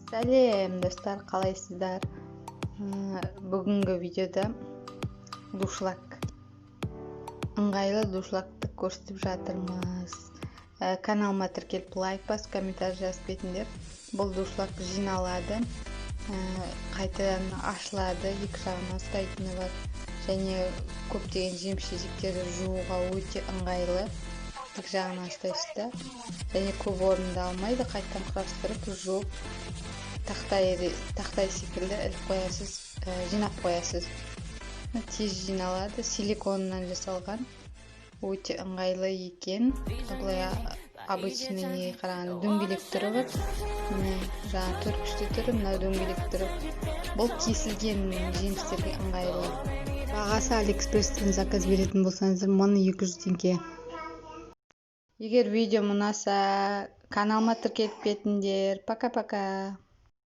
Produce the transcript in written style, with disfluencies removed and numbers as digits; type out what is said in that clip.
Сәлем достар, қалайсыздар? Бүгінгі видеода душлак, ыңғайлы душлакты көрсетіп жатырмыз. Каналыма тіркеліп лайк басып, комментарий жазып кетіңдер. Бұл душлак жиналады, қайтадан ашылады, екі жағына ұстайтыны бар. Және көптеген жеміс-жидектерді жууға өте ыңғайлы. Екі жағына ұстайсыз да, және көп орынды алмайды, қайтадан құрастырып жуып тақтай секілді іліп қоясыз, жинап қоясыз. Тез жиналады, силиконнан жасалған, өте ыңғайлы екен. Бұлай обычный неге қарағанда дөңгелек түрі бар. Жаңа төрткішті түрі, мына дөңгелек түрі. Бұл кесілген жемістерге ыңғайлы. Бағасы Алиэкспресстен заказ беретін болсаңыздар, мұны 200 теңге. Егер видео ұнаса, каналыма тіркеліп кетіңдер. Пока-пока.